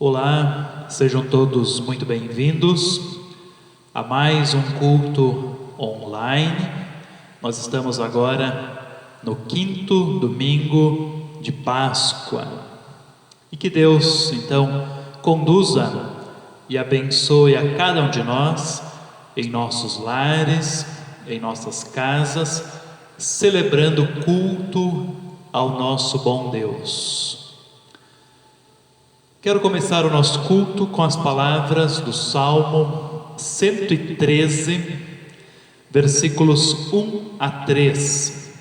Olá, sejam todos muito bem-vindos a mais um culto online. Nós estamos agora no 5º domingo de Páscoa. E que Deus, então, conduza e abençoe a cada um de nós, em nossos lares, em nossas casas, celebrando o culto ao nosso bom Deus. Quero começar o nosso culto com as palavras do Salmo 113, versículos 1 a 3.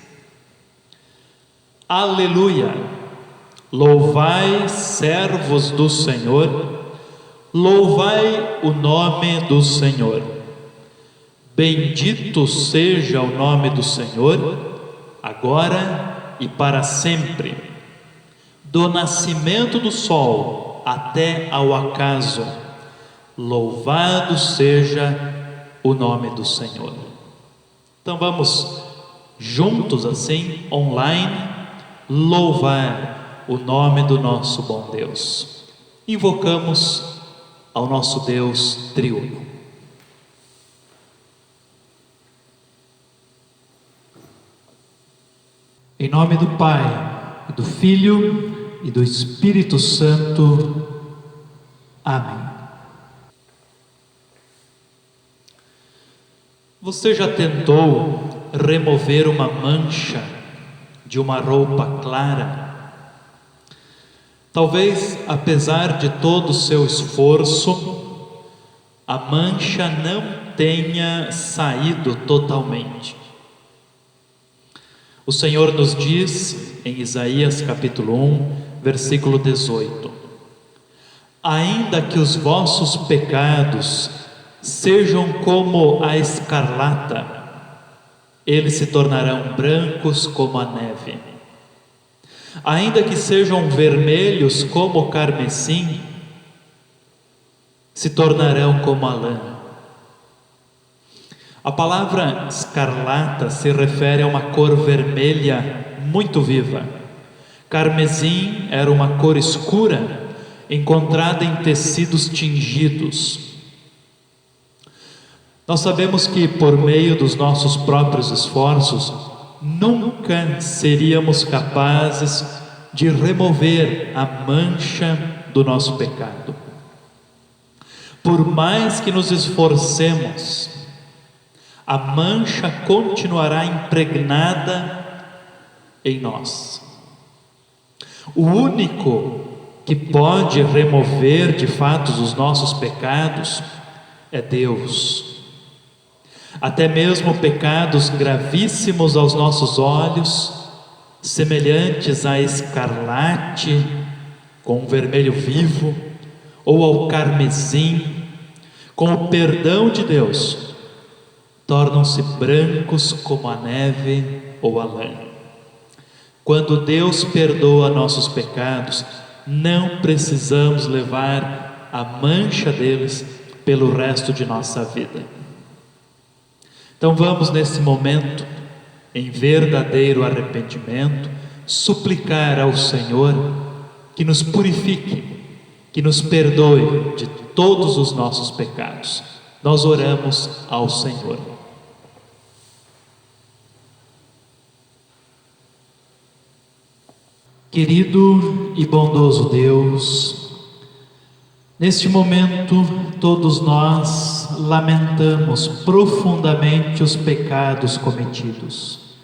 Aleluia! Louvai, servos do Senhor, louvai o nome do Senhor. Bendito seja o nome do Senhor, agora e para sempre. Do nascimento do sol até ao acaso, louvado seja o nome do Senhor. Então vamos juntos assim, online, louvar o nome do nosso bom Deus. Invocamos ao nosso Deus triuno. Em nome do Pai, e do Filho e do Espírito Santo. Amém. Você já tentou remover uma mancha de uma roupa clara? Talvez, apesar de todo o seu esforço, a mancha não tenha saído totalmente. O Senhor nos diz em Isaías capítulo 1, versículo 18: ainda que os vossos pecados sejam como a escarlata, eles se tornarão brancos como a neve. Ainda que sejam vermelhos como o carmesim, se tornarão como a lã. A palavra escarlata se refere a uma cor vermelha muito viva. Carmesim era uma cor escura, encontrada em tecidos tingidos. Nós sabemos que por meio dos nossos próprios esforços, nunca seríamos capazes de remover a mancha do nosso pecado. Por mais que nos esforcemos, a mancha continuará impregnada em nós. O único que pode remover de fato os nossos pecados é Deus. Até mesmo pecados gravíssimos aos nossos olhos, semelhantes a escarlate com um vermelho vivo, ou ao carmesim, com o perdão de Deus, tornam-se brancos como a neve ou a lã. Quando Deus perdoa nossos pecados, não precisamos levar a mancha deles pelo resto de nossa vida. Então vamos nesse momento, em verdadeiro arrependimento, suplicar ao Senhor que nos purifique, que nos perdoe de todos os nossos pecados. Nós oramos ao Senhor. Querido e bondoso Deus, neste momento todos nós lamentamos profundamente os pecados cometidos.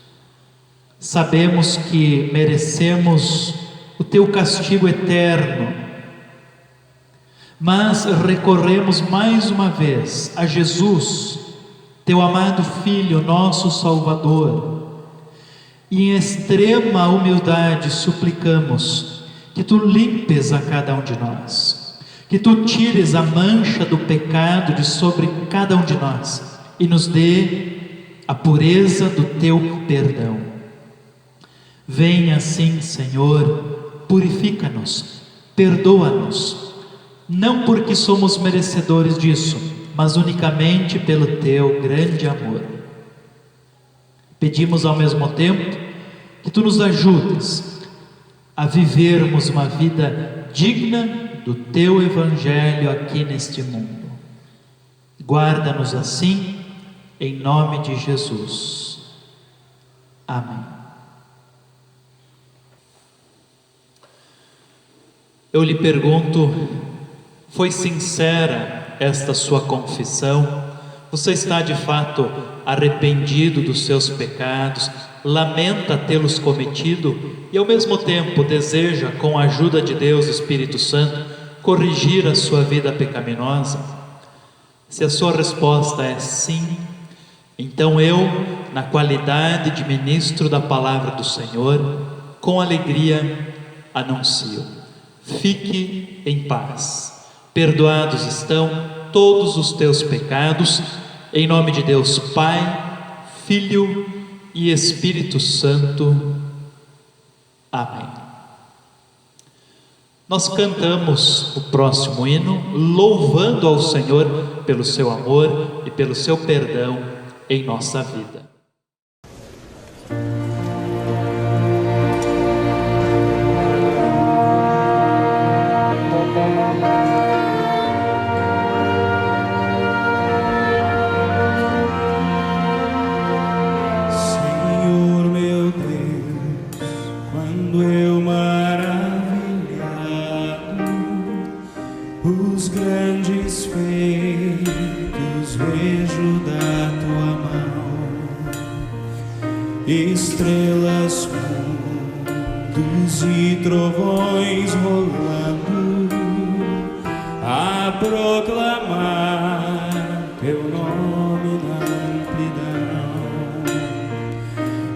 Sabemos que merecemos o Teu castigo eterno, mas recorremos mais uma vez a Jesus, Teu amado Filho, nosso Salvador, e em extrema humildade suplicamos que Tu limpes a cada um de nós, que Tu tires a mancha do pecado de sobre cada um de nós e nos dê a pureza do Teu perdão. Venha assim, Senhor, purifica-nos, perdoa-nos, não porque somos merecedores disso, mas unicamente pelo Teu grande amor. Pedimos ao mesmo tempo que Tu nos ajudes a vivermos uma vida digna do Teu Evangelho aqui neste mundo. Guarda-nos assim, em nome de Jesus. Amém. Eu lhe pergunto, foi sincera esta sua confissão? Você está de fato arrependido dos seus pecados, lamenta tê-los cometido e ao mesmo tempo deseja, com a ajuda de Deus, Espírito Santo, corrigir a sua vida pecaminosa? Se a sua resposta é sim, então eu, na qualidade de ministro da palavra do Senhor, com alegria anuncio: fique em paz, perdoados estão todos os teus pecados, em nome de Deus Pai, Filho e Espírito Santo. Amém. Nós cantamos o próximo hino, louvando ao Senhor pelo seu amor e pelo seu perdão em nossa vida. Os grandes feitos vejo da tua mão, estrelas, mundos e trovões rolando, a proclamar teu nome na amplidão.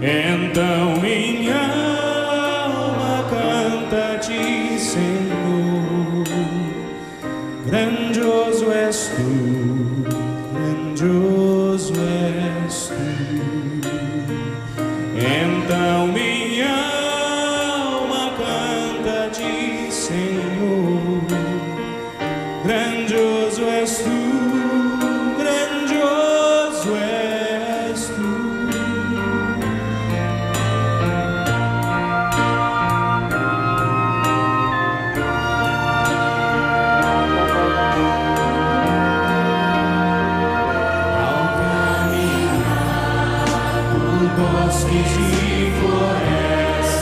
Então minha alma canta-te, Senhor. Grandioso és tu, grandioso és tu. Então minha alma canta-te, Senhor. Grandioso és tu, grandioso és tu. Bosques e florestas,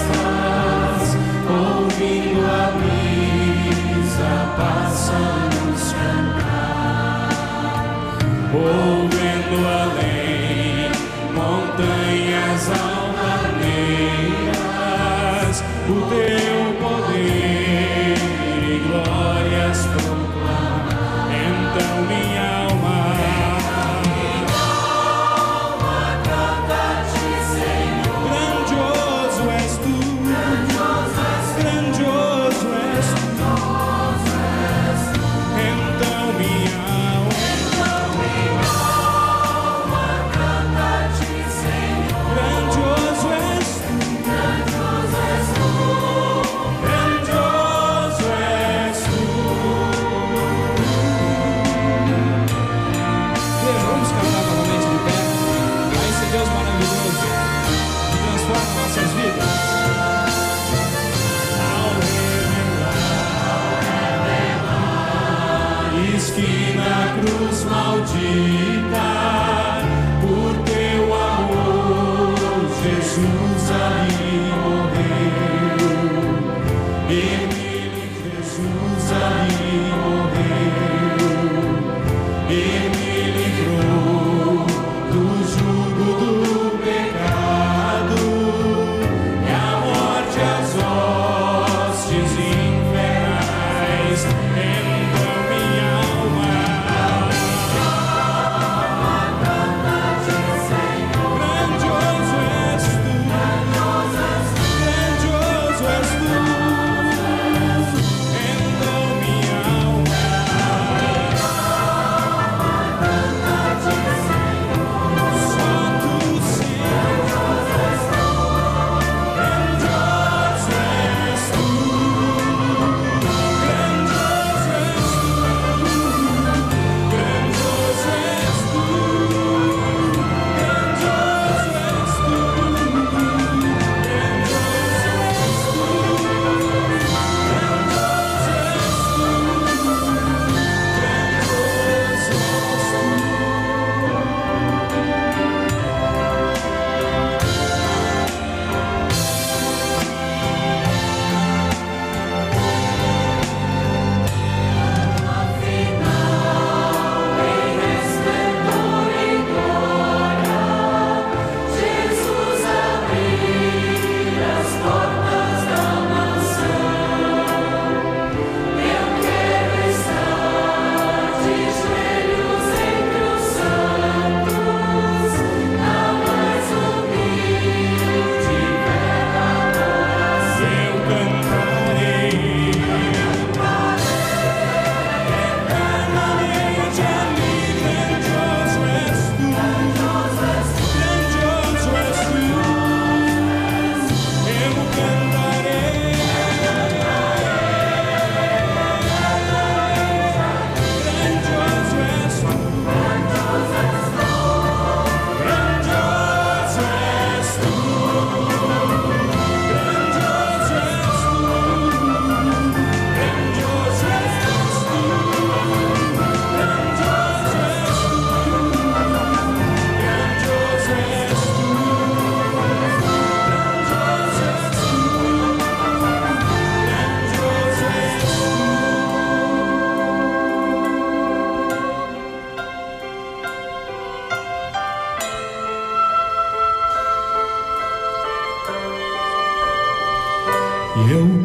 ouvindo a brisa, pássaros cantar, ouvendo além montanhas altaneiras, o teu poder e glórias proclamar. Então minha alma na cruz maldita, por teu amor, Jesus ali morreu. Ele, Jesus ali morreu. Ele livrou do jugo do pecado e a morte, as hostes infernais. Então minha alma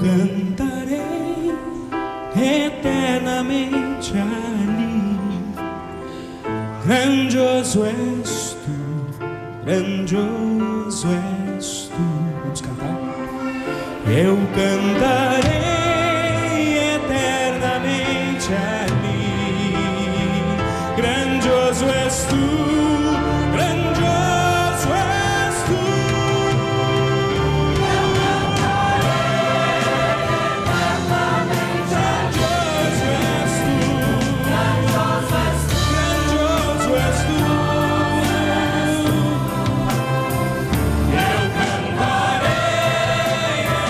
cantarei eternamente ali. Grandioso és tu, grandioso és tu. Vamos cantar? Eu cantarei eternamente ali. Grandioso és tu, grandioso és tu. Eu cantarei eternamente ali. Grandioso és tu, grandioso és tu, grandioso és tu. Eu cantarei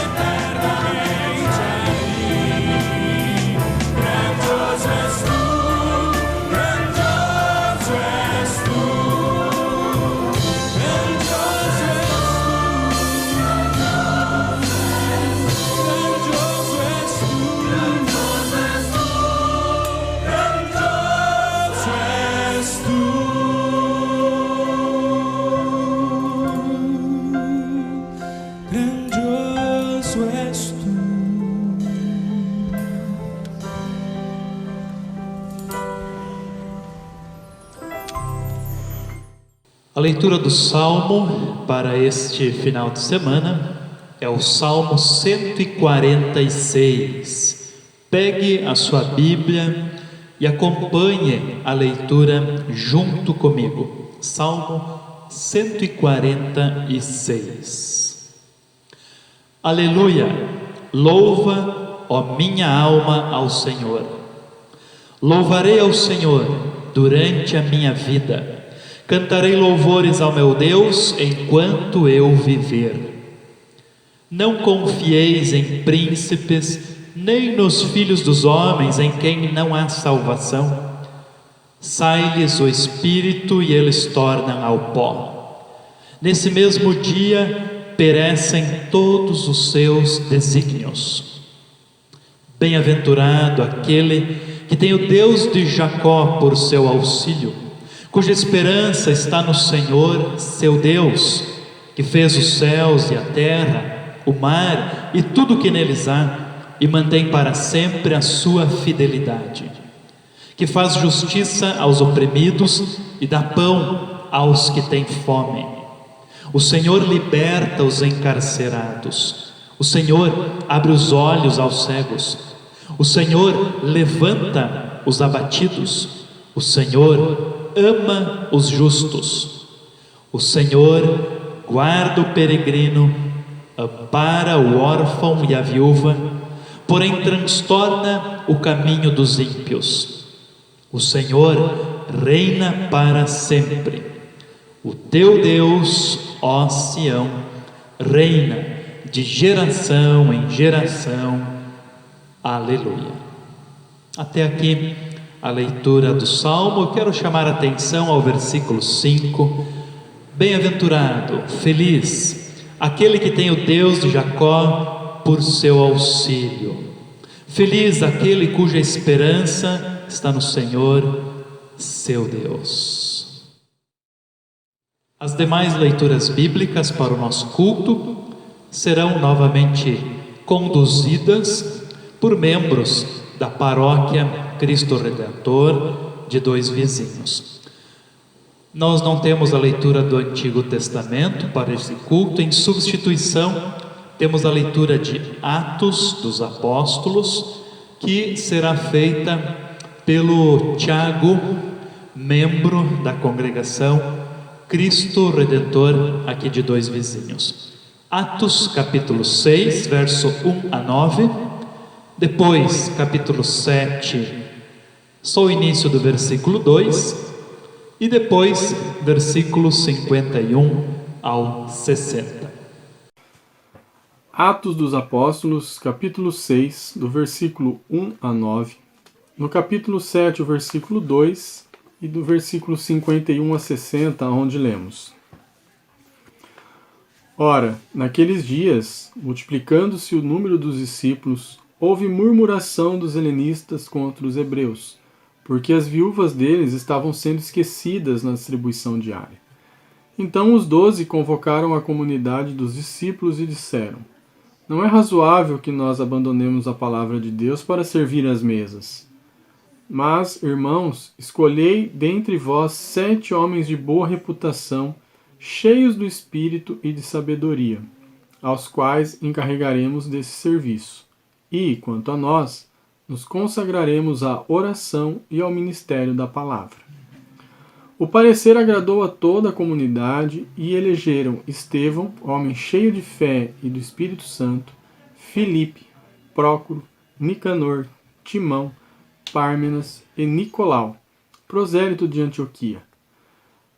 eternamente ali. Grandioso és tu, grandioso és tu, grandioso és tu, grandioso és tu, grandioso és tu. Grandioso és tu. A leitura do Salmo para este final de semana é o Salmo 146. Pegue a sua Bíblia e acompanhe a leitura junto comigo. Salmo 146. Aleluia! Louva, ó minha alma, ao Senhor. Louvarei ao Senhor durante a minha vida. Cantarei louvores ao meu Deus enquanto eu viver. Não confieis em príncipes, nem nos filhos dos homens em quem não há salvação. Sai-lhes o espírito e eles tornam ao pó. Nesse mesmo dia perecem todos os seus desígnios. Bem-aventurado aquele que tem o Deus de Jacó por seu auxílio, cuja esperança está no Senhor, seu Deus, que fez os céus e a terra, o mar e tudo que neles há, e mantém para sempre a sua fidelidade, que faz justiça aos oprimidos e dá pão aos que têm fome. O Senhor liberta os encarcerados, o Senhor abre os olhos aos cegos, o Senhor levanta os abatidos, o Senhor ama os justos. O Senhor guarda o peregrino, ampara o órfão e a viúva, porém transtorna o caminho dos ímpios. O Senhor reina para sempre. O teu Deus, ó Sião, reina de geração em geração. Aleluia. Até aqui a leitura do Salmo. Eu quero chamar a atenção ao versículo 5. Bem-aventurado, feliz, aquele que tem o Deus de Jacó por seu auxílio. Feliz aquele cuja esperança está no Senhor, seu Deus. As demais leituras bíblicas para o nosso culto serão novamente conduzidas por membros da paróquia Cristo Redentor de Dois Vizinhos. Nós não temos a leitura do Antigo Testamento para esse culto. Em substituição, temos a leitura de Atos dos Apóstolos, que será feita pelo Tiago, membro da congregação Cristo Redentor aqui de Dois Vizinhos. Atos capítulo 6, verso 1 a 9, depois capítulo 7, só o início do versículo 2, e depois versículos 51 ao 60. Atos dos Apóstolos, capítulo 6, do versículo 1 a 9, no capítulo 7, o versículo 2, e do versículo 51 a 60, onde lemos: Ora, naqueles dias, multiplicando-se o número dos discípulos, houve murmuração dos helenistas contra os hebreus, porque as viúvas deles estavam sendo esquecidas na distribuição diária. Então os 12 convocaram a comunidade dos discípulos e disseram: Não é razoável que nós abandonemos a palavra de Deus para servir às mesas. Mas, irmãos, escolhei dentre vós 7 homens de boa reputação, cheios do Espírito e de sabedoria, aos quais encarregaremos desse serviço. E, quanto a nós, nos consagraremos à oração e ao ministério da palavra. O parecer agradou a toda a comunidade e elegeram Estevão, homem cheio de fé e do Espírito Santo, Filipe, Prócoro, Nicanor, Timão, Pármenas e Nicolau, prosélito de Antioquia.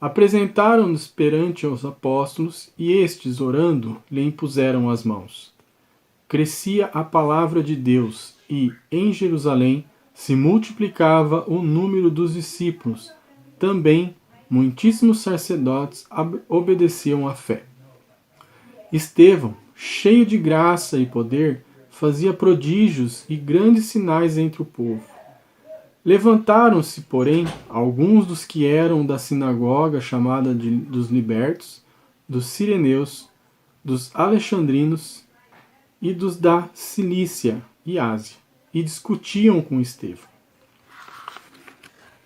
Apresentaram-nos perante os apóstolos e estes, orando, lhe impuseram as mãos. Crescia a palavra de Deus e, em Jerusalém, se multiplicava o número dos discípulos. Também muitíssimos sacerdotes obedeciam à fé. Estevão, cheio de graça e poder, fazia prodígios e grandes sinais entre o povo. Levantaram-se, porém, alguns dos que eram da sinagoga chamada dos libertos, dos sireneus, dos alexandrinos e dos da Cilícia e Ásia, e discutiam com Estevão.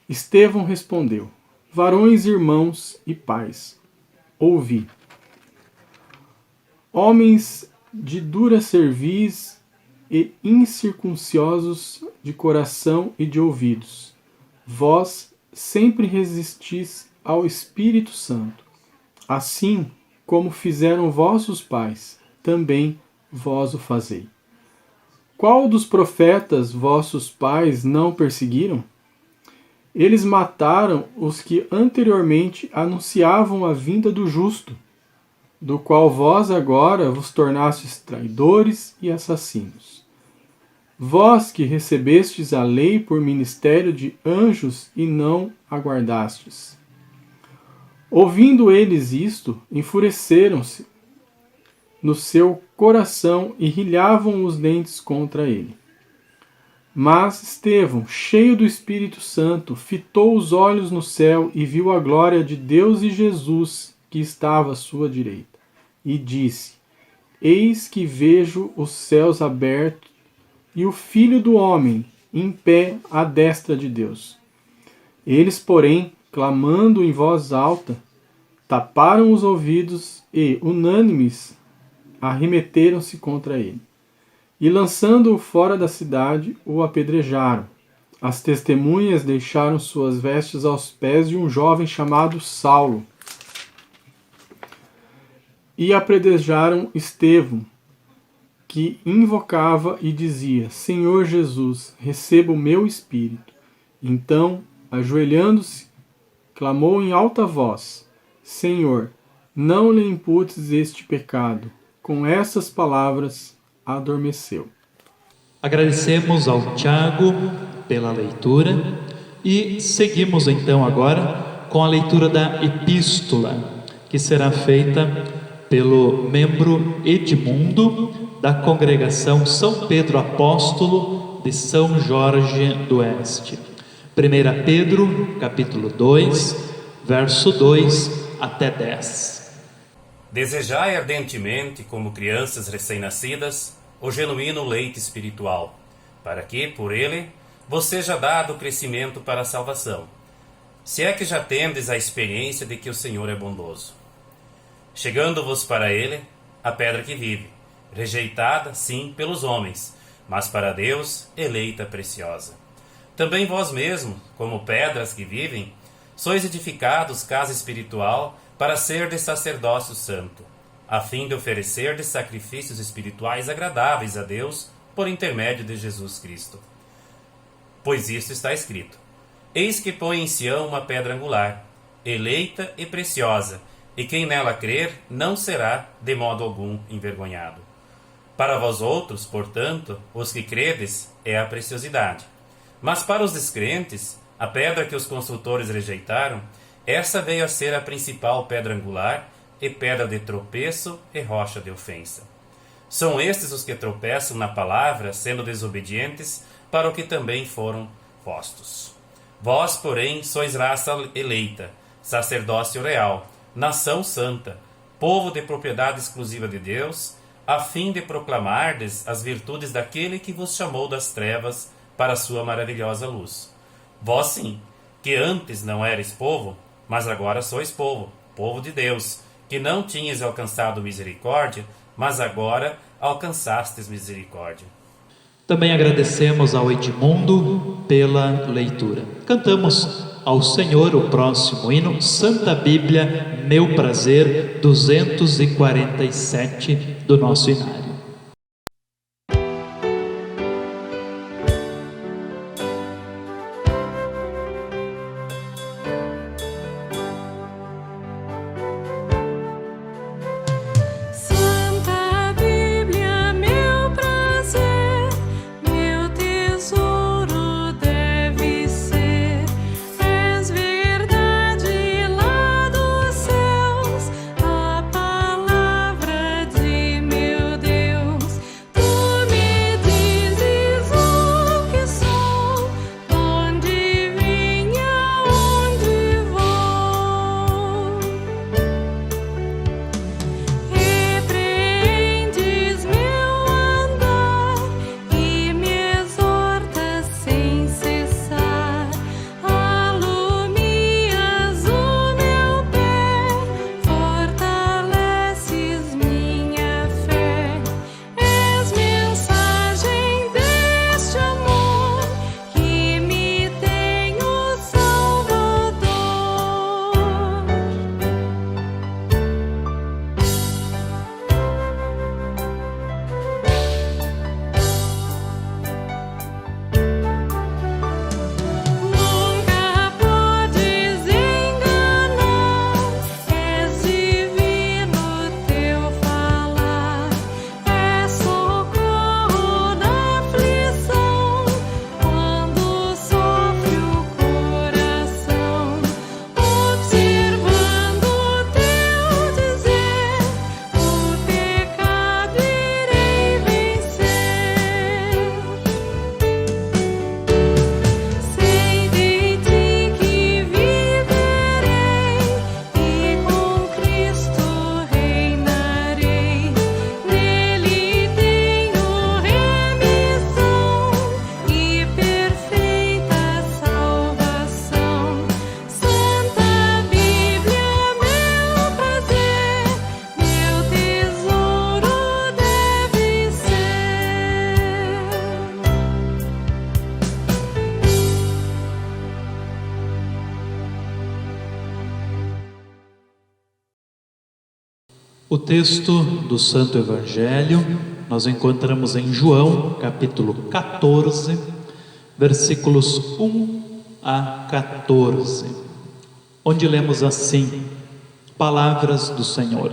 Estevão respondeu: varões, irmãos e pais, ouvi. Homens de dura cerviz e incircunciosos de coração e de ouvidos, vós sempre resistis ao Espírito Santo, assim como fizeram vossos pais, também vós o fazei. Qual dos profetas vossos pais não perseguiram? Eles mataram os que anteriormente anunciavam a vinda do justo, do qual vós agora vos tornastes traidores e assassinos. Vós que recebestes a lei por ministério de anjos e não aguardastes. Ouvindo eles isto, enfureceram-se no seu coração e rilhavam os dentes contra ele. Mas Estevão, cheio do Espírito Santo, fitou os olhos no céu e viu a glória de Deus e Jesus, que estava à sua direita, e disse: eis que vejo os céus abertos e o Filho do Homem em pé à destra de Deus. Eles, porém, clamando em voz alta, taparam os ouvidos e, unânimes, arremeteram-se contra ele. E, lançando-o fora da cidade, o apedrejaram. As testemunhas deixaram suas vestes aos pés de um jovem chamado Saulo. E apedrejaram Estevão, que invocava e dizia: Senhor Jesus, receba o meu espírito. Então, ajoelhando-se, clamou em alta voz: Senhor, não lhe imputes este pecado. Com essas palavras, adormeceu. Agradecemos ao Tiago pela leitura e seguimos então agora com a leitura da epístola, que será feita pelo membro Edmundo, da congregação São Pedro Apóstolo de São Jorge do Oeste. 1 Pedro, capítulo 2, verso 2 até 10. Desejai ardentemente, como crianças recém-nascidas, o genuíno leite espiritual, para que, por ele, vos seja dado o crescimento para a salvação, se é que já tendes a experiência de que o Senhor é bondoso. Chegando-vos para ele, a pedra que vive, rejeitada, sim, pelos homens, mas para Deus eleita preciosa. Também vós mesmos, como pedras que vivem, sois edificados casa espiritual para ser de sacerdócio santo, a fim de oferecer de sacrifícios espirituais agradáveis a Deus por intermédio de Jesus Cristo. Pois isto está escrito: eis que põe em Sião uma pedra angular, eleita e preciosa, e quem nela crer não será de modo algum envergonhado. Para vós outros, portanto, os que credes, é a preciosidade. Mas para os descrentes, a pedra que os construtores rejeitaram, essa veio a ser a principal pedra angular, e pedra de tropeço e rocha de ofensa. São estes os que tropeçam na palavra, sendo desobedientes, para o que também foram postos. Vós, porém, sois raça eleita, sacerdócio real, nação santa, povo de propriedade exclusiva de Deus, a fim de proclamardes as virtudes daquele que vos chamou das trevas para a sua maravilhosa luz. Vós sim, que antes não erais povo, mas agora sois povo, povo de Deus, que não tinhas alcançado misericórdia, mas agora alcançastes misericórdia. Também agradecemos ao Edmundo pela leitura. Cantamos ao Senhor o próximo hino, Santa Bíblia, meu prazer, 247 do nosso inário. Santa Bíblia, meu prazer, meu tesouro deve ser. És verdade lá dos céus, a palavra de meu Deus. Tu me dizes o que sou, onde vim, aonde vou. Repreendes meu andar e me exortas sem cessar. Alumias o meu pé, fortaleces minha fé. És mensagem deste amor que me tem o Salvador. Nunca podes enganar, és divino teu falar, é socorro na aflição, quando sofre o coração. Observando teu dizer, o pecado irei vencer. Sei de ti que viverei e com Cristo reinarei. Nele tenho remissão e perfeita salvação. Santa Bíblia, meu prazer, meu tesouro deve ser. O texto do Santo Evangelho nós encontramos em João, capítulo 14, versículos 1 a 14, onde lemos assim, palavras do Senhor: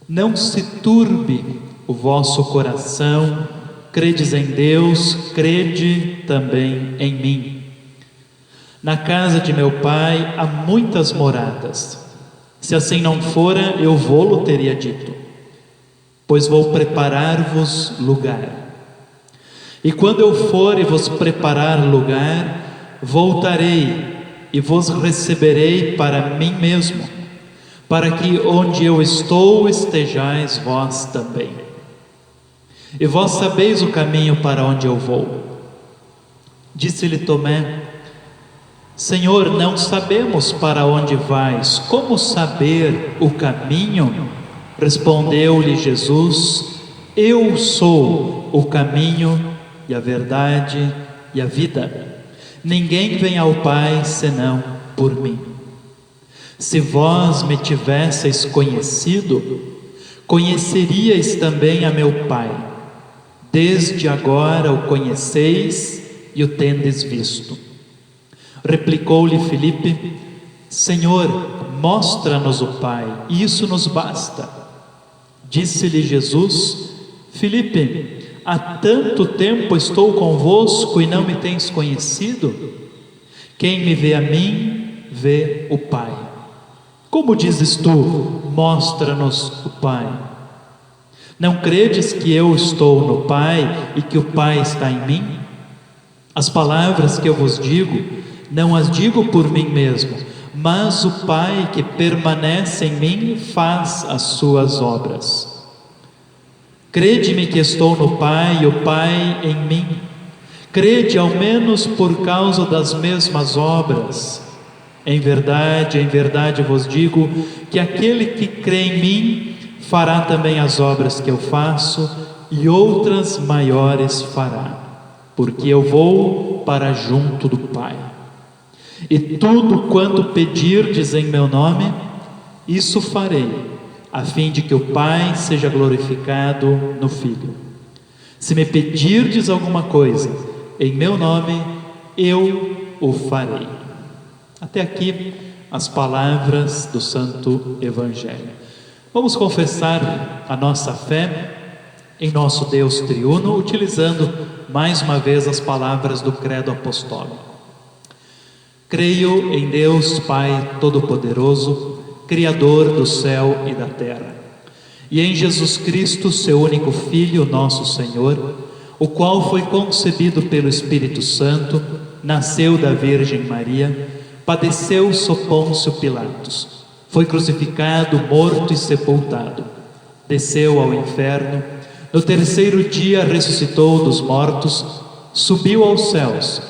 Não se turbe o vosso coração, credes em Deus, crede também em mim. Na casa de meu Pai há muitas moradas. Se assim não fora, eu vou-lo teria dito, pois vou preparar-vos lugar. E quando eu for e vos preparar lugar, voltarei e vos receberei para mim mesmo, para que onde eu estou estejais vós também. E vós sabeis o caminho para onde eu vou. Disse-lhe Tomé: Senhor, não sabemos para onde vais, como saber o caminho? Respondeu-lhe Jesus: Eu sou o caminho e a verdade e a vida. Ninguém vem ao Pai senão por mim. Se vós me tivesseis conhecido, conheceríeis também a meu Pai. Desde agora o conheceis e o tendes visto. Replicou-lhe Filipe: Senhor, mostra-nos o Pai, e isso nos basta. Disse-lhe Jesus: Filipe, há tanto tempo estou convosco e não me tens conhecido? Quem me vê a mim, vê o Pai. Como dizes tu, mostra-nos o Pai? Não credes que eu estou no Pai e que o Pai está em mim? As palavras que eu vos digo, não as digo por mim mesmo, mas o Pai que permanece em mim faz as suas obras. Crede-me que estou no Pai e o Pai em mim. Crede ao menos por causa das mesmas obras. Em verdade vos digo que aquele que crê em mim fará também as obras que eu faço, e outras maiores fará, porque eu vou para junto do Pai. E tudo quanto pedirdes em meu nome, isso farei, a fim de que o Pai seja glorificado no Filho. Se me pedirdes alguma coisa em meu nome, eu o farei. Até aqui as palavras do Santo Evangelho. Vamos confessar a nossa fé em nosso Deus triuno, utilizando mais uma vez as palavras do Credo Apostólico. Creio em Deus Pai Todo-Poderoso, Criador do céu e da terra, e em Jesus Cristo, seu único Filho, nosso Senhor, o qual foi concebido pelo Espírito Santo, nasceu da Virgem Maria, padeceu sob Pôncio Pilatos, foi crucificado, morto e sepultado, desceu ao inferno, no terceiro dia ressuscitou dos mortos, subiu aos céus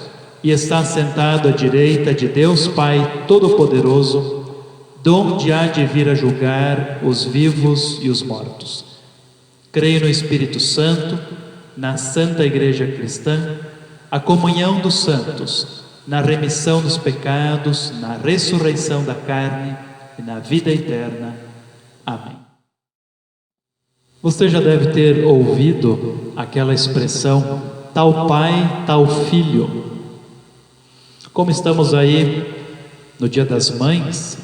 e está sentado à direita de Deus Pai Todo-Poderoso, donde há de vir a julgar os vivos e os mortos. Creio no Espírito Santo, na Santa Igreja Cristã, a comunhão dos santos, na remissão dos pecados, na ressurreição da carne e na vida eterna. Amém. Você já deve ter ouvido aquela expressão, tal pai, tal filho. Como estamos aí no Dia das Mães,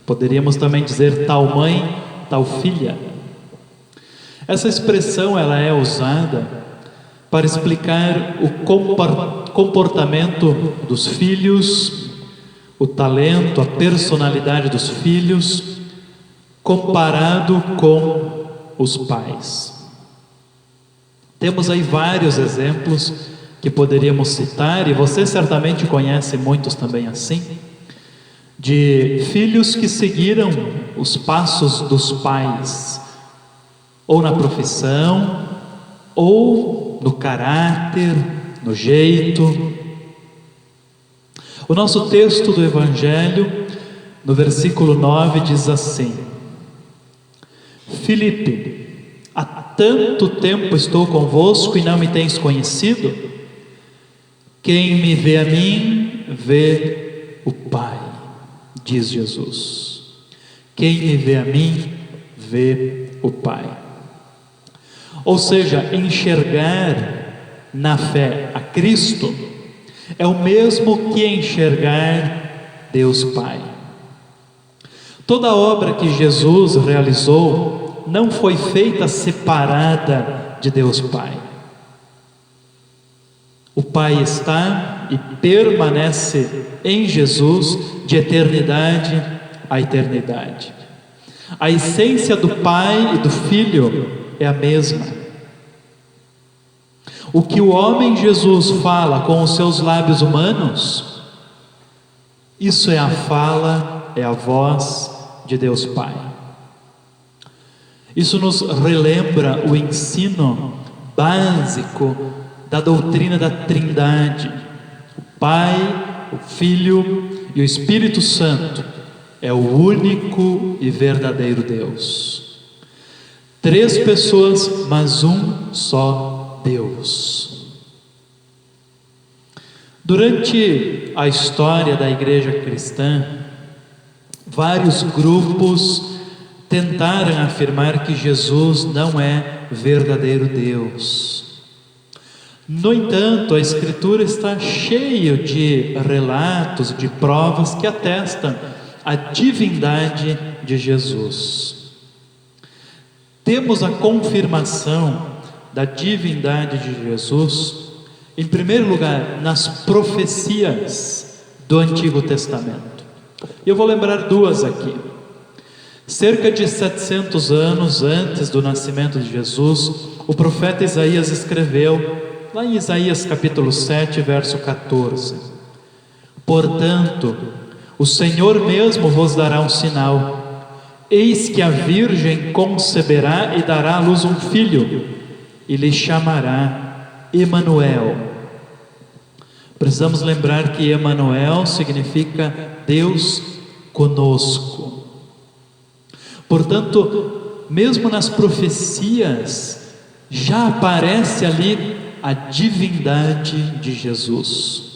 poderíamos também dizer tal mãe, tal filha. Essa expressão ela é usada para explicar o comportamento dos filhos, o talento, a personalidade dos filhos, comparado com os pais. Temos aí vários exemplos que poderíamos citar, e você certamente conhece muitos também assim, de filhos que seguiram os passos dos pais, ou na profissão, ou no caráter, no jeito. O nosso texto do Evangelho, no versículo 9, diz assim: Filipe, há tanto tempo estou convosco e não me tens conhecido? Quem me vê a mim, vê o Pai, diz Jesus. Quem me vê a mim, vê o Pai. Ou seja, enxergar na fé a Cristo é o mesmo que enxergar Deus Pai. Toda a obra que Jesus realizou não foi feita separada de Deus Pai. O Pai está e permanece em Jesus de eternidade a eternidade. A essência do Pai e do Filho é a mesma. O que o homem Jesus fala com os seus lábios humanos, isso é a fala, é a voz de Deus Pai. Isso nos relembra o ensino básico da doutrina da Trindade. O Pai, o Filho e o Espírito Santo é o único e verdadeiro Deus. Três pessoas, mas um só Deus. Durante a história da igreja cristã, vários grupos tentaram afirmar que Jesus não é verdadeiro Deus. No entanto, a Escritura está cheia de relatos, de provas que atestam a divindade de Jesus. Temos a confirmação da divindade de Jesus, em primeiro lugar, nas profecias do Antigo Testamento. Eu vou lembrar duas aqui. Cerca de 700 anos antes do nascimento de Jesus, o profeta Isaías escreveu, lá em Isaías capítulo 7, verso 14: Portanto, o Senhor mesmo vos dará um sinal. Eis que a virgem conceberá e dará à luz um filho, e lhe chamará Emanuel. Precisamos lembrar que Emanuel significa Deus conosco. Portanto, mesmo nas profecias, já aparece ali a divindade de Jesus.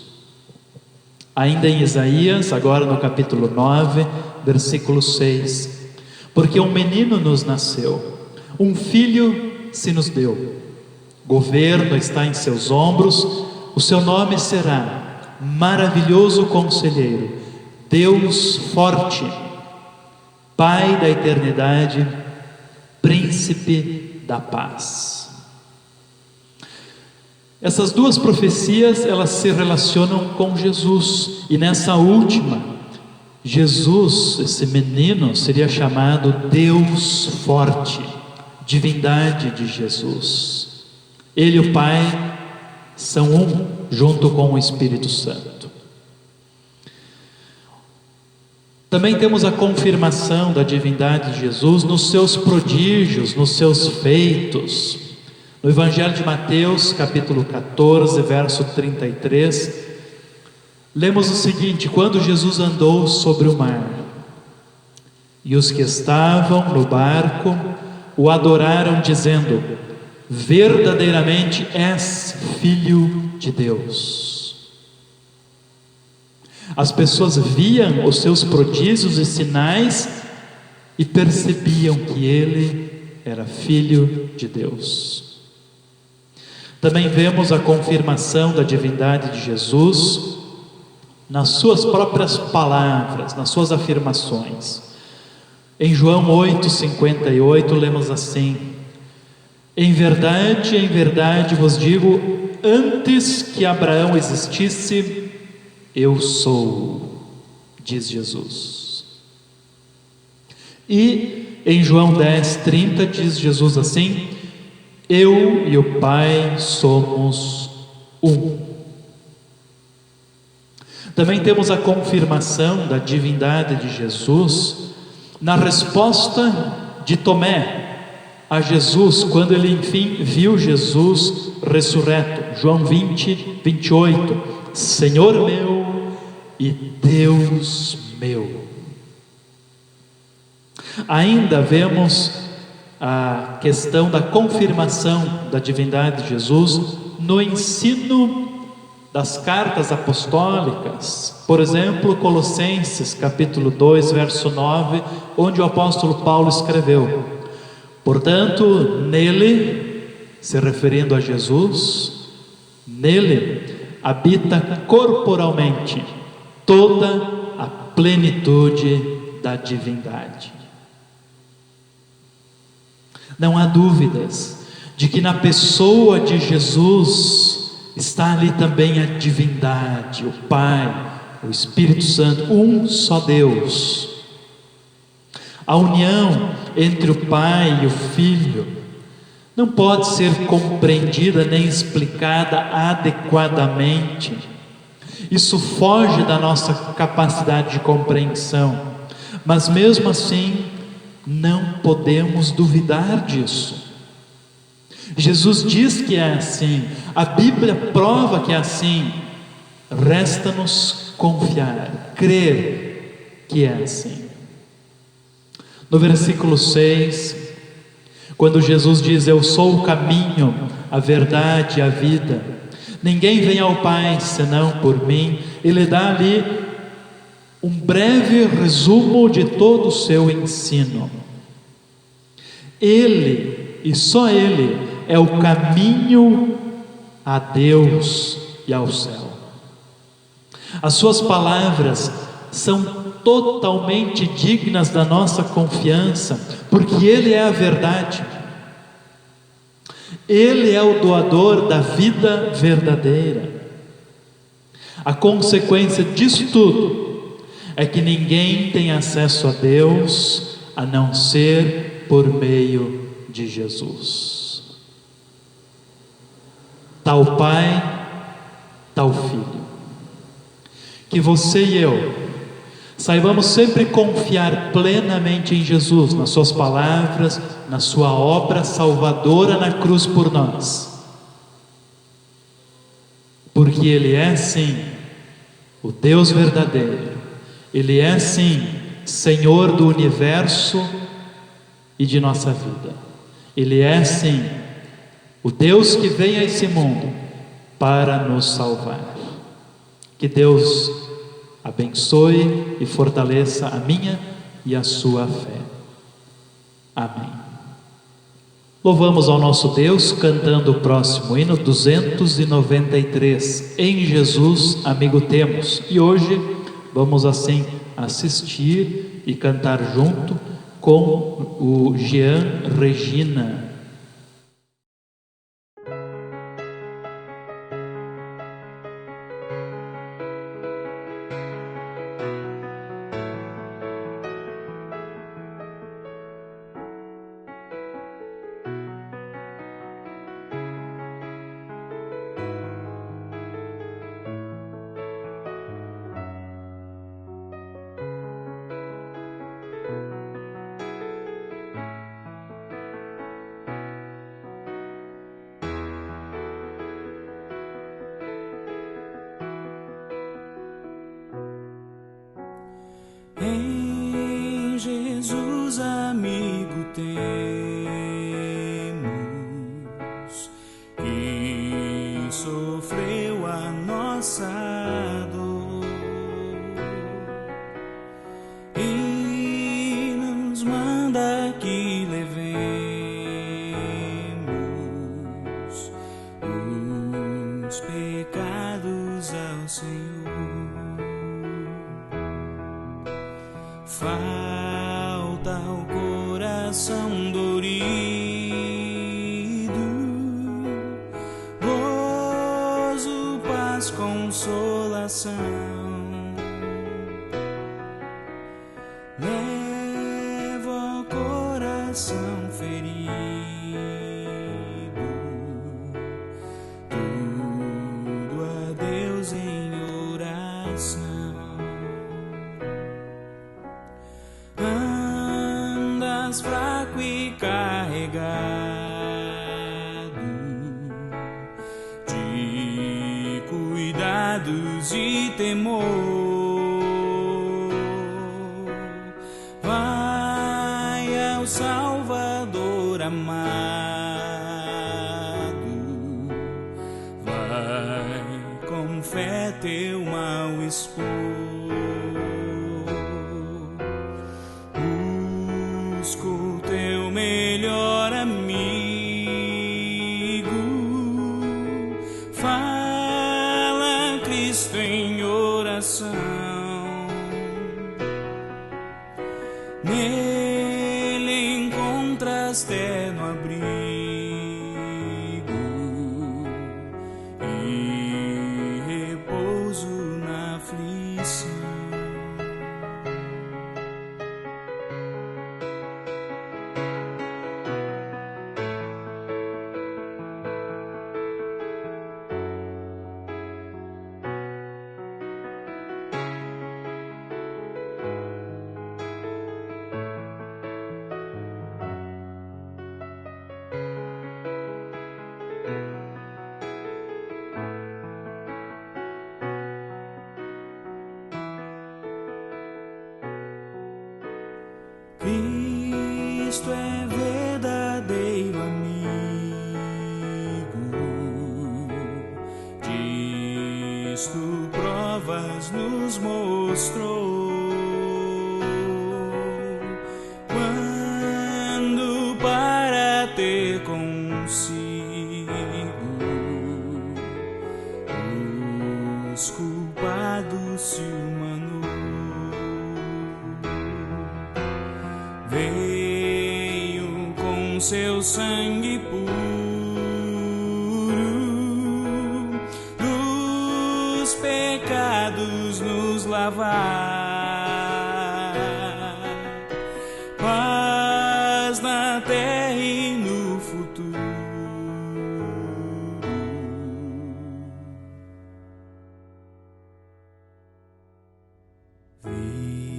Ainda em Isaías, agora no capítulo 9, versículo 6: porque um menino nos nasceu, um filho se nos deu, governo está em seus ombros, o seu nome será Maravilhoso Conselheiro, Deus Forte, Pai da Eternidade, Príncipe da Paz. Essas duas profecias, elas se relacionam com Jesus, e nessa última, Jesus, esse menino, seria chamado Deus Forte, divindade de Jesus. Ele e o Pai são um, junto com o Espírito Santo. Também temos a confirmação da divindade de Jesus nos seus prodígios, nos seus feitos. No Evangelho de Mateus, capítulo 14, verso 33, lemos o seguinte: quando Jesus andou sobre o mar, e os que estavam no barco o adoraram, dizendo: verdadeiramente és Filho de Deus. As pessoas viam os seus prodígios e sinais e percebiam que ele era Filho de Deus. Também vemos a confirmação da divindade de Jesus nas suas próprias palavras, nas suas afirmações. Em João 8,58 lemos assim: em verdade vos digo, antes que Abraão existisse, eu sou, diz Jesus. E em João 10,30 diz Jesus assim: eu e o Pai somos um. Também temos a confirmação da divindade de Jesus na resposta de Tomé a Jesus, quando ele enfim viu Jesus ressurreto. João 20:28: Senhor meu e Deus meu. Ainda vemos a questão da confirmação da divindade de Jesus no ensino das cartas apostólicas. Por exemplo, Colossenses capítulo 2, verso 9, onde o apóstolo Paulo escreveu: portanto, nele, se referindo a Jesus, nele habita corporalmente toda a plenitude da divindade. Não há dúvidas de que na pessoa de Jesus está ali também a divindade, o Pai, o Espírito Santo, um só Deus. A união entre o Pai e o Filho não pode ser compreendida nem explicada adequadamente. Isso foge da nossa capacidade de compreensão, mas mesmo assim não podemos duvidar disso. Jesus diz que é assim, a Bíblia prova que é assim. Resta-nos confiar, crer que é assim. No versículo 6, quando Jesus diz: eu sou o caminho, a verdade e a vida, ninguém vem ao Pai senão por mim, ele dá ali um breve resumo de todo o seu ensino. Ele, e só Ele, é o caminho a Deus e ao céu. As suas palavras são totalmente dignas da nossa confiança, porque Ele é a verdade. Ele é o doador da vida verdadeira. A consequência disso tudo é que ninguém tem acesso a Deus a não ser por meio de Jesus. Tal Pai, tal Filho. Que você e eu Saibamos sempre confiar plenamente em Jesus, nas suas palavras, na sua obra salvadora na cruz por nós. Porque Ele é sim o Deus verdadeiro, Ele é sim Senhor do universo e de nossa vida. Ele é sim o Deus que veio a esse mundo para nos salvar. Que Deus abençoe e fortaleça a minha e a sua fé. Amém. Louvamos ao nosso Deus cantando o próximo hino 293. Em Jesus amigo temos. E hoje vamos assim assistir e cantar junto com o Jean Regina. Em Jesus amigo temos, que sofreu a nossa dor e nos manda que levemos os pecados ao Senhor. Falta o coração dorido, gozo, paz, consolação. Leva o coração ferido, tudo a Deus em oração. Andas fraco e carregado de cuidados e temor. Vai ao Salvador amado, vai com fé teu mal expor. Busca o teu melhor amigo, fala a Cristo em oração. Nele encontras terno abrigo e repouso na aflição. Cristo é verdadeiro amigo, disto provas nos mostrou. Quando para ter consigo os culpados se humanou. Veio com seu sangue puro dos pecados nos lavar, paz na terra e no futuro. Vida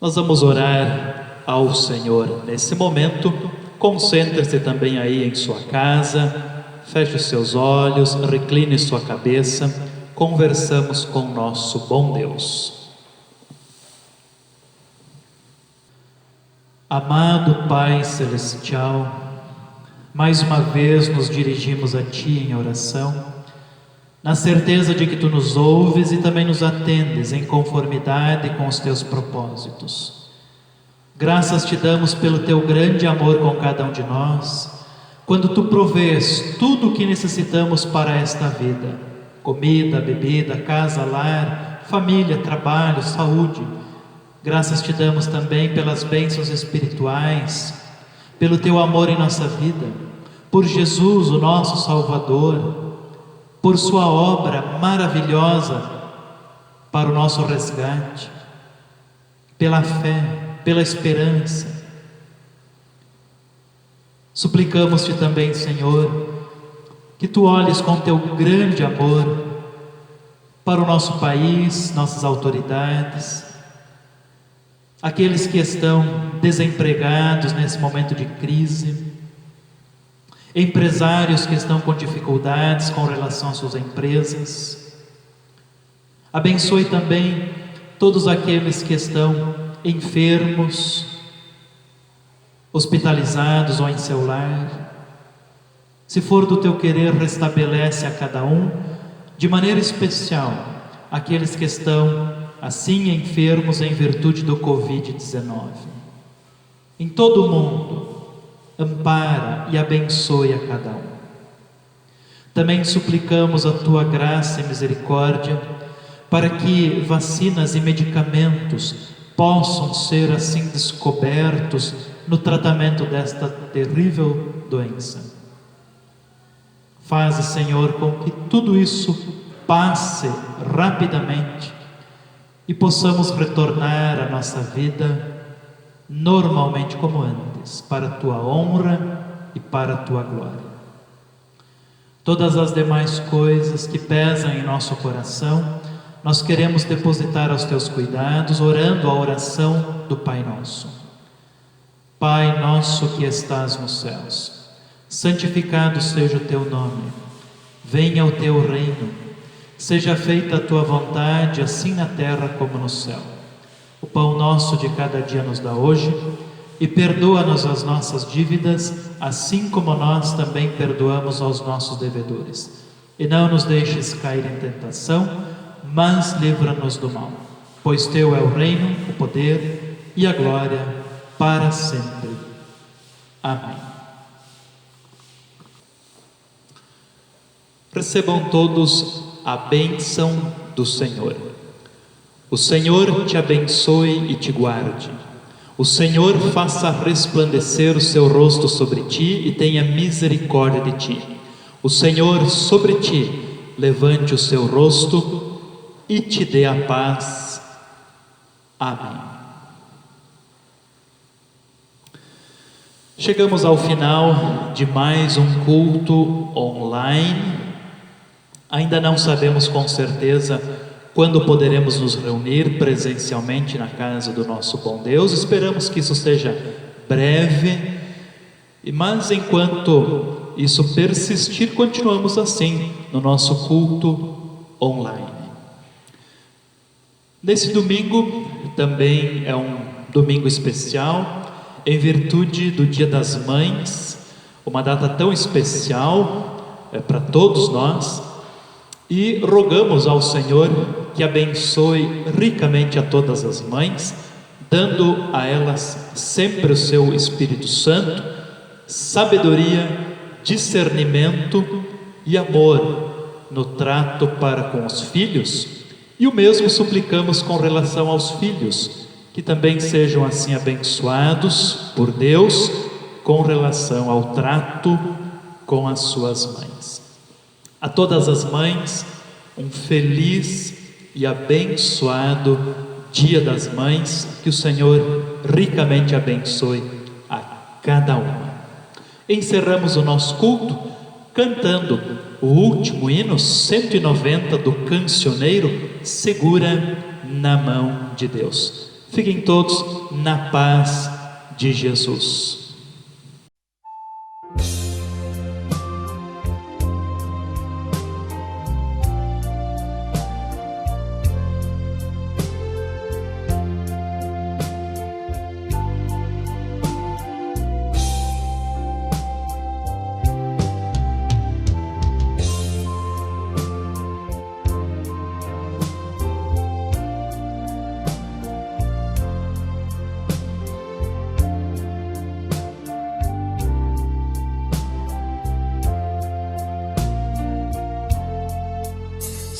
Nós vamos orar ao Senhor nesse momento. Concentre-se também aí em sua casa, feche os seus olhos, recline sua cabeça, conversamos com o nosso bom Deus. Amado Pai Celestial, mais uma vez nos dirigimos a Ti em oração, na certeza de que Tu nos ouves e também nos atendes em conformidade com os Teus propósitos. Graças Te damos pelo Teu grande amor com cada um de nós, quando Tu provês tudo o que necessitamos para esta vida: comida, bebida, casa, lar, família, trabalho, saúde. Graças Te damos também pelas bênçãos espirituais, pelo Teu amor em nossa vida, por Jesus, o nosso Salvador, por Sua obra maravilhosa para o nosso resgate, pela fé, pela esperança. Suplicamos-Te também, Senhor, que Tu olhes com Teu grande amor para o nosso país, nossas autoridades, aqueles que estão desempregados nesse momento de crise, empresários que estão com dificuldades com relação às suas empresas. Abençoe também todos aqueles que estão enfermos, hospitalizados ou em seu lar. Se for do Teu querer, restabelece a cada um, de maneira especial, aqueles que estão assim enfermos em virtude do Covid-19. Em todo o mundo, ampara e abençoe a cada um. Também suplicamos a Tua graça e misericórdia para que vacinas e medicamentos possam ser assim descobertos no tratamento desta terrível doença. Faze, Senhor, com que tudo isso passe rapidamente e possamos retornar à nossa vida normalmente como antes, para a Tua honra e para a Tua glória. Todas as demais coisas que pesam em nosso coração, nós queremos depositar aos Teus cuidados, orando a oração do Pai Nosso. Pai nosso que estás nos céus, santificado seja o Teu nome. Venha o Teu reino. Seja feita a Tua vontade, assim na terra como no céu. O pão nosso de cada dia nos dá hoje, e perdoa-nos as nossas dívidas, assim como nós também perdoamos aos nossos devedores. E não nos deixes cair em tentação, mas livra-nos do mal. Pois Teu é o reino, o poder e a glória para sempre. Amém. Recebam todos a bênção do Senhor. O Senhor te abençoe e te guarde. O Senhor faça resplandecer o seu rosto sobre ti e tenha misericórdia de ti. O Senhor sobre ti levante o seu rosto e te dê a paz. Amém. Chegamos ao final de mais um culto online. Ainda não sabemos com certeza quando poderemos nos reunir presencialmente na casa do nosso bom Deus. Esperamos que isso seja breve, mas enquanto isso persistir, continuamos assim no nosso culto online. Nesse domingo também é um domingo especial, em virtude do Dia das Mães, uma data tão especial para todos nós, e rogamos ao Senhor que abençoe ricamente a todas as mães, dando a elas sempre o seu Espírito Santo, sabedoria, discernimento e amor no trato para com os filhos. E o mesmo suplicamos com relação aos filhos, que também sejam assim abençoados por Deus com relação ao trato com as suas mães. A todas as mães, um feliz e abençoado Dia das Mães, que o Senhor ricamente abençoe a cada uma. Encerramos o nosso culto cantando o último hino 190 do cancioneiro, Segura na Mão de Deus. Fiquem todos na paz de Jesus.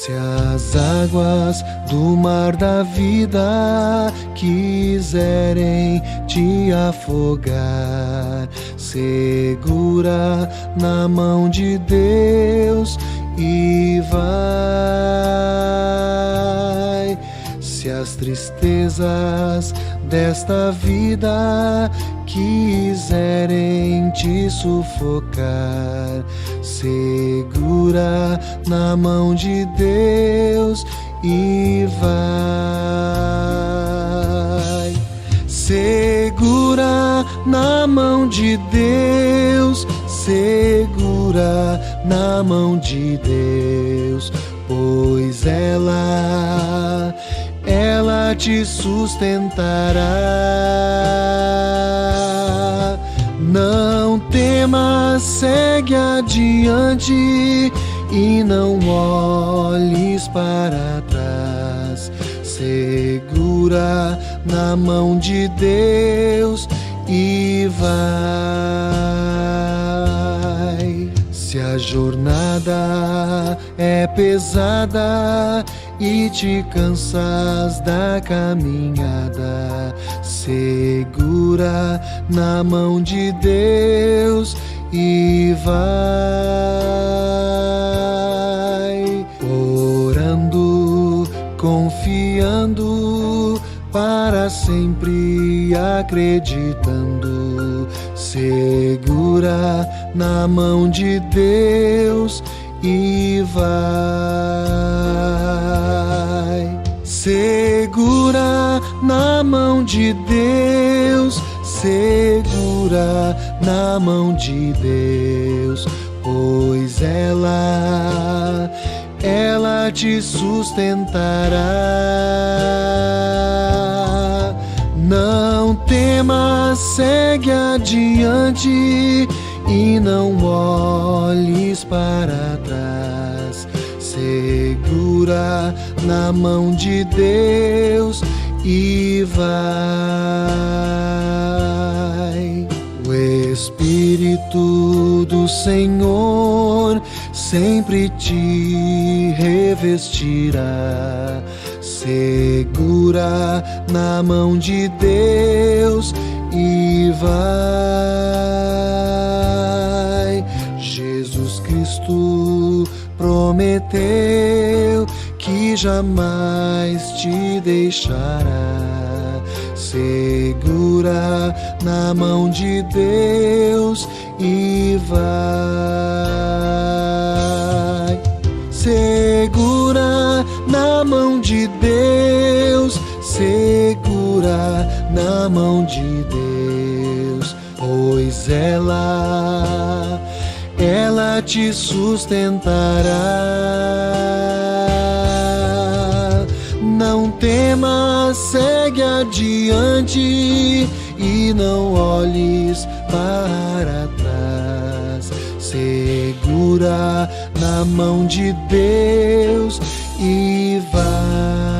Se as águas do mar da vida quiserem te afogar, segura na mão de Deus e vai. Se as tristezas desta vida quiserem te sufocar, segura na mão de Deus e vai. Segura na mão de Deus, segura na mão de Deus, pois ela te sustentará. Não temas, segue adiante e não olhes para trás. Segura na mão de Deus e vai. Se a jornada é pesada e te cansas da caminhada, segura na mão de Deus e vai. Orando, confiando, para sempre acreditando, segura na mão de Deus e vai. Segura na mão de Deus, segura na mão de Deus, pois ela te sustentará. Não temas, segue adiante e não olhes para trás. Segura na mão de Deus e vai. O Espírito do Senhor sempre te revestirá. Segura na mão de Deus e vai. Jesus Cristo prometeu que jamais te deixará. Segura na mão de Deus e vai. Segura na mão de Deus, segura na mão de Deus, pois ela te sustentará. Não temas, segue adiante e não olhes para trás. Segura na mão de Deus e vai.